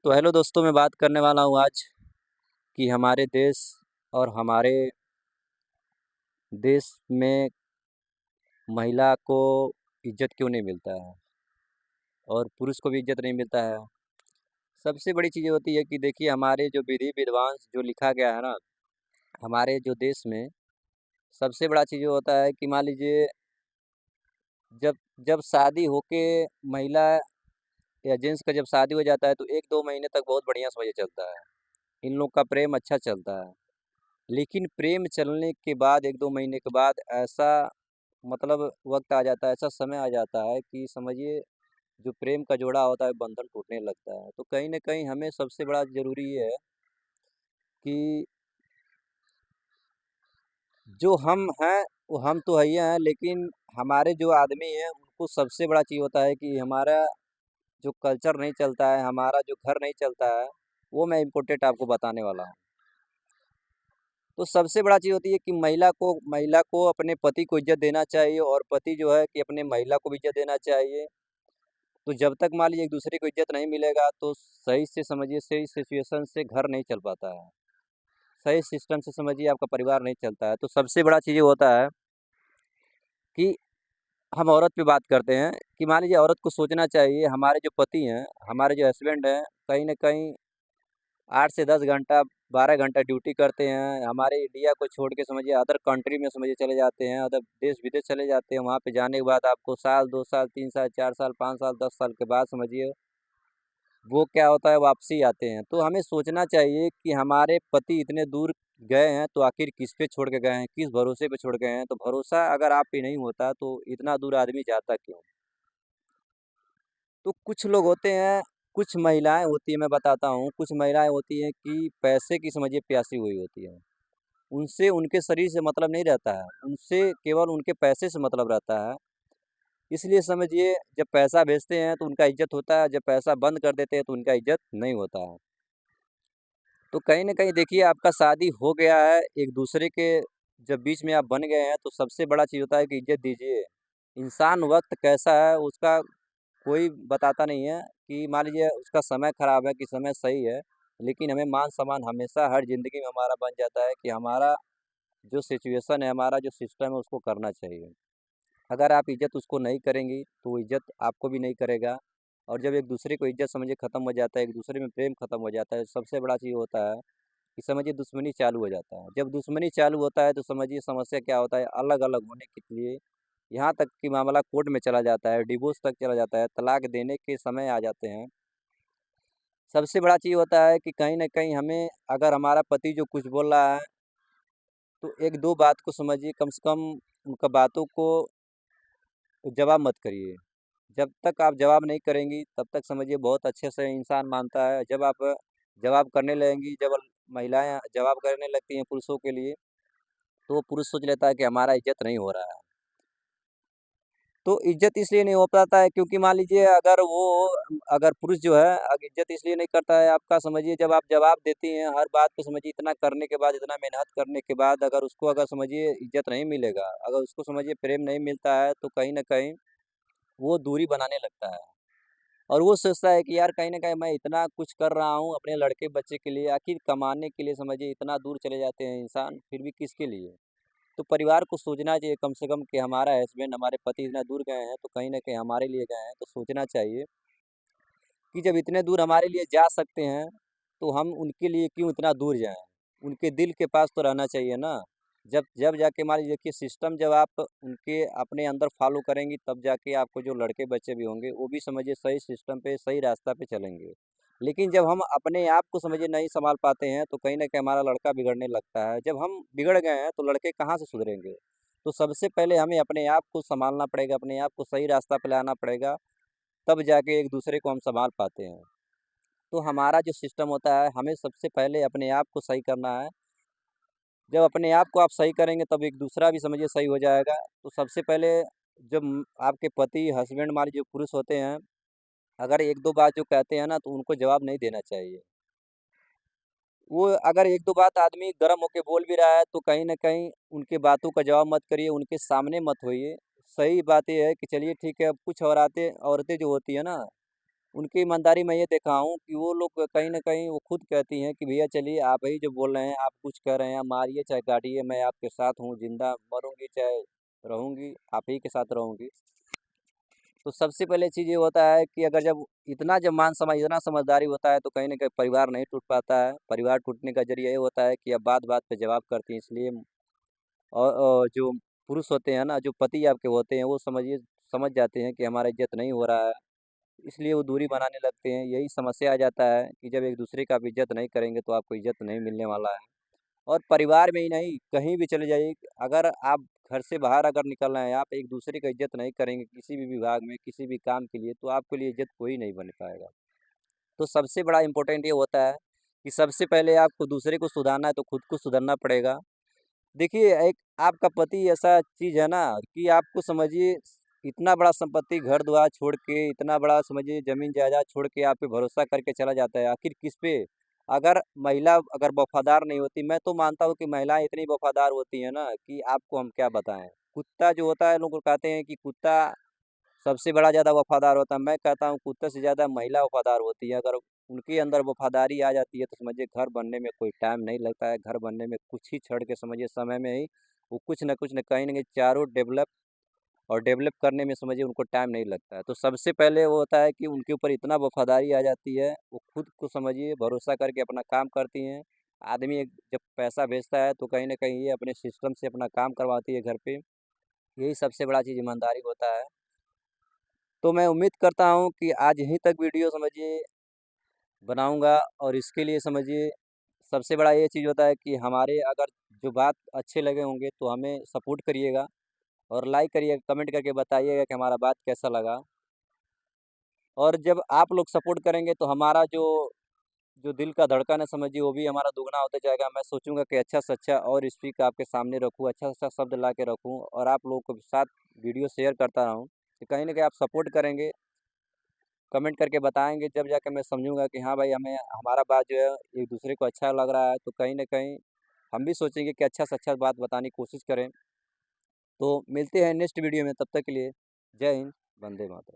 तो हेलो दोस्तों, मैं बात करने वाला हूँ आज कि हमारे देश और हमारे देश में महिला को इज़्ज़त क्यों नहीं मिलता है और पुरुष को भी इज़्ज़त नहीं मिलता है। सबसे बड़ी चीज़ ये होती है कि देखिए हमारे जो विधि विधान जो लिखा गया है ना, हमारे जो देश में सबसे बड़ा चीज़ ये होता है कि मान लीजिए जब जब शादी होके महिला या जेंट्स का जब शादी हो जाता है तो 1-2 महीने तक बहुत बढ़िया समझिए चलता है। इन लोग का प्रेम अच्छा चलता है। लेकिन प्रेम चलने के बाद 1-2 महीने के बाद ऐसा मतलब वक़्त आ जाता है, ऐसा समय आ जाता है कि समझिए जो प्रेम का जोड़ा होता है बंधन टूटने लगता है। तो कहीं न कहीं हमें सबसे बड़ा ज़रूरी ये है कि जो हम हैं, वो हम तो है ही हैं, लेकिन हमारे जो आदमी हैं उनको सबसे बड़ा चीज़ होता है कि हमारा जो कल्चर नहीं चलता है, हमारा जो घर नहीं चलता है, वो मैं इम्पोर्टेंट आपको बताने वाला हूँ। तो सबसे बड़ा चीज़ होती है कि महिला को अपने पति को इज़्ज़त देना चाहिए और पति जो है कि अपने महिला को भी इज़्ज़त देना चाहिए। तो जब तक मान लीजिए एक-दूसरे को इज़्ज़त नहीं मिलेगा तो सही से समझिए सही सिचुएशन से घर नहीं चल पाता है। सही सिस्टम से समझिए आपका परिवार नहीं चलता है। तो सबसे बड़ा चीज़ ये होता है कि हम औरत पे बात करते हैं कि मान लीजिए औरत को सोचना चाहिए हमारे जो पति हैं, हमारे जो हस्बैंड हैं, कहीं न कहीं 8 से 10 घंटा, 12 घंटा ड्यूटी करते हैं। हमारे इंडिया को छोड़ के समझिए अदर कंट्री में समझिए चले जाते हैं, अदर देश-विदेश चले जाते हैं। वहाँ पे जाने के बाद आपको साल, 2 साल, 3 साल, 4 साल, 5 साल, 10 साल के बाद समझिए वो क्या होता है वापसी आते हैं। तो हमें सोचना चाहिए कि हमारे पति इतने दूर गए हैं तो आखिर किस पे छोड़ के गए हैं, किस भरोसे पे छोड़ गए हैं। तो भरोसा अगर आप पे नहीं होता तो इतना दूर आदमी जाता क्यों? तो कुछ लोग होते हैं, कुछ महिलाएँ होती हैं मैं बताता हूँ, कुछ महिलाएँ होती हैं कि पैसे की समझिए प्यासी हुई होती हैं। उनसे उनके शरीर से मतलब नहीं रहता है, उनसे केवल उनके पैसे से मतलब रहता है। इसलिए समझिए जब पैसा भेजते हैं तो उनका इज़्ज़त होता है, जब पैसा बंद कर देते हैं तो उनका इज़्ज़त नहीं होता है। तो कहीं न कहीं देखिए आपका शादी हो गया है, एक-दूसरे के जब बीच में आप बन गए हैं तो सबसे बड़ा चीज़ होता है कि इज़्ज़त दीजिए। इंसान वक़्त कैसा है उसका कोई बताता नहीं है कि मान लीजिए उसका समय खराब है कि समय सही है, लेकिन हमें मान-सम्मान हमेशा हर ज़िंदगी में हमारा बन जाता है कि हमारा जो सिचुएशन है, हमारा जो सिस्टम है उसको करना चाहिए। अगर आप इज़्ज़त उसको नहीं करेंगी, तो वो इज़्ज़त आपको भी नहीं करेगा और जब एक-दूसरे को इज़्ज़त समझिए ख़त्म हो जाता है, एक-दूसरे में प्रेम ख़त्म हो जाता है, सबसे बड़ा चीज़ होता है कि समझिए दुश्मनी चालू हो जाता है। जब दुश्मनी चालू होता है तो समझिए समस्या क्या होता है, अलग-अलग होने के लिए यहाँ तक कि मामला कोर्ट में चला जाता है, डिवोर्स तक चला जाता है, तलाक देने के समय आ जाते हैं। सबसे बड़ा चीज़ होता है कि कहीं न कहीं हमें अगर हमारा पति जो कुछ बोल रहा है, तो 1-2 बात को समझिए कम से कम उनका बातों को जवाब मत करिए। जब तक आप जवाब नहीं करेंगी, तब तक समझिए बहुत अच्छे से इंसान मानता है। जब आप जवाब करने लगेंगी, जब महिलाएँ जवाब करने लगती हैं पुरुषों के लिए, तो वो पुरुष सोच लेता है कि हमारा इज़्ज़त नहीं हो रहा है। तो इज़्ज़त इसलिए नहीं हो पाता है क्योंकि मान लीजिए अगर पुरुष जो है इज़्ज़त इसलिए नहीं करता है आपका समझिए जब आप जवाब देती हैं हर बात पे समझिए इतना करने के बाद, इतना मेहनत करने के बाद अगर उसको अगर समझिए इज़्ज़त नहीं मिलेगा, अगर उसको समझिए प्रेम नहीं मिलता है तो कहीं न कहीं वो दूरी बनाने लगता है। और वो सोचता है कि यार कहीं न कहीं मैं इतना कुछ कर रहा हूँ अपने लड़के-बच्चे के लिए, आखिर कमाने के लिए समझिए इतना दूर चले जाते हैं इंसान, फिर भी किसके लिए? तो परिवार को सोचना चाहिए कम से कम कि हमारा हस्बैंड, हमारे पति इतना दूर गए हैं, तो कहीं न कहीं हमारे लिए गए हैं, तो सोचना चाहिए कि जब इतने दूर हमारे लिए जा सकते हैं, तो हम उनके लिए क्यों इतना दूर जाएँ? उनके दिल के पास तो रहना चाहिए ना। जब जब जाके मान लीजिए कि सिस्टम जब आप उनके अपने अंदर फ़ॉलो करेंगी, तब जाके आपको जो लड़के-बच्चे भी होंगे, वो भी समझिए सही सिस्टम पे, सही रास्ता पे चलेंगे। लेकिन जब हम अपने आप को समझिए नहीं सँभाल पाते हैं, तो कहीं न कहीं हमारा लड़का बिगड़ने लगता है। जब हम बिगड़ गए हैं, तो लड़के कहाँ से सुधरेंगे? तो सबसे पहले हमें अपने आप को सँभालना पड़ेगा, अपने आप को सही रास्ता पे लाना पड़ेगा, तब जाके एक-दूसरे को हम सँभाल पाते हैं। तो हमारा जो सिस्टम होता है, हमें सबसे पहले अपने आप को सही करना है। जब अपने आप को आप सही करेंगे, तब एक दूसरा भी समझिए सही हो जाएगा। तो सबसे पहले जब आपके पति, हस्बैंड मान लीजिए पुरुष होते हैं, अगर 1-2 बात जो कहते हैं ना, तो उनको जवाब नहीं देना चाहिए। वो अगर 1-2 बात आदमी गरम होके बोल भी रहा है, तो कहीं न कहीं उनकी बातों का जवाब मत करिए, उनके सामने मत होइए। सही बात ये है कि चलिए ठीक है, अब कुछ औरतें औरतें जो होती हैं ना, उनकी ईमानदारी मैं ये देखा हूँ कि वो लोग कहीं न कहीं वो खुद कहती हैं कि भैया चलिए आप ही जो बोल रहे हैं, आप कुछ कह रहे हैं, मारिए चाहे काटिए, मैं आपके साथ हूँ, ज़िंदा मरूँगी चाहे रहूँगी, आप ही के साथ रहूँगी। तो सबसे पहले चीज़ ये होता है कि अगर जब मान-सम्मान इतना समझदारी होता है तो कहीं न कहीं परिवार नहीं टूट पाता है। परिवार टूटने का ज़रिया ये होता है कि अब बात-बात पे जवाब करती हैं, इसलिए जो पुरुष होते हैं ना, जो पति आपके होते हैं, वो समझ जाते हैं कि हमारा इज़्ज़त नहीं हो रहा है, इसलिए वो दूरी बनाने लगते हैं। यही समस्या आ जाता है कि जब एक-दूसरे का आप इज़्ज़त नहीं करेंगे तो आपको इज़्ज़त नहीं मिलने वाला है। और परिवार में ही नहीं, कहीं भी चले जाइए, अगर आप घर से बाहर अगर निकल रहे हैं, आप एक-दूसरे का इज़्ज़त नहीं करेंगे किसी भी विभाग में, किसी भी काम के लिए, तो आपके लिए इज़्ज़त कोई नहीं बन पाएगा। तो सबसे बड़ा इम्पोर्टेंट ये होता है कि सबसे पहले आपको दूसरे को सुधारना है, तो खुद को सुधरना पड़ेगा। देखिए, एक आपका पति ऐसा चीज़ है ना कि आपको समझिए इतना बड़ा संपत्ति, घर-द्वार छोड़ के, इतना बड़ा समझिए ज़मीन-जायदाद छोड़ के आप पे भरोसा करके चला जाता है, आखिर किस पे? अगर महिला वफ़ादार नहीं होती, मैं तो मानता हूँ कि महिलाएँ इतनी वफ़ादार होती हैं ना कि आपको हम क्या बताएँ। कुत्ता जो होता है, लोग कहते हैं कि कुत्ता सबसे बड़ा ज़्यादा वफ़ादार होता है, मैं कहता हूँ कुत्ते से ज़्यादा महिला वफ़ादार होती है। अगर उनके अंदर वफ़ादारी आ जाती है तो समझिए घर बनने में कोई टाइम नहीं लगता है, घर बनने में कुछ ही क्षण के समझिए समय में ही वो कुछ न कहीं न कहीं चारों डेवलप करने में समझिए उनको टाइम नहीं लगता है। तो सबसे पहले वो होता है कि उनके ऊपर इतना वफ़ादारी आ जाती है, वो खुद को समझिए भरोसा करके अपना काम करती हैं। आदमी जब पैसा भेजता है तो कहीं न कहीं ये अपने सिस्टम से अपना काम करवाती है घर पे, यही सबसे बड़ा चीज़ ईमानदारी होता है। तो मैं उम्मीद करता हूँ कि आज यहीं तक वीडियो समझिए बनाऊँगा, और इसके लिए समझिए सबसे बड़ा ये चीज़ होता है कि हमारे अगर जो बात अच्छे लगे होंगे तो हमें सपोर्ट करिएगा, और लाइक करिएगा, कमेंट करके बताइएगा कि हमारा बात कैसा लगा। और जब आप लोग सपोर्ट करेंगे तो हमारा जो जो दिल का धड़कन है समझिए वो भी हमारा दुगना होते जाएगा। मैं सोचूँगा कि अच्छा से अच्छा और स्पीक आपके सामने रखूँ, अच्छा से अच्छा शब्द ला के रखूँ और आप लोगों के साथ वीडियो शेयर करता रहूँ। तो कहीं न कहीं आप सपोर्ट करेंगे, कमेंट करके बताएँगे, जब जाके मैं समझूँगा कि हाँ भाई, हमें हमारा बात जो है एक-दूसरे को अच्छा लग रहा है, तो कहीं न कहीं हम भी सोचेंगे कि अच्छा से अच्छा बात बताने की कोशिश करें। तो मिलते हैं नेक्स्ट वीडियो में, तब तक के लिए जय हिंद, वंदे मातरम।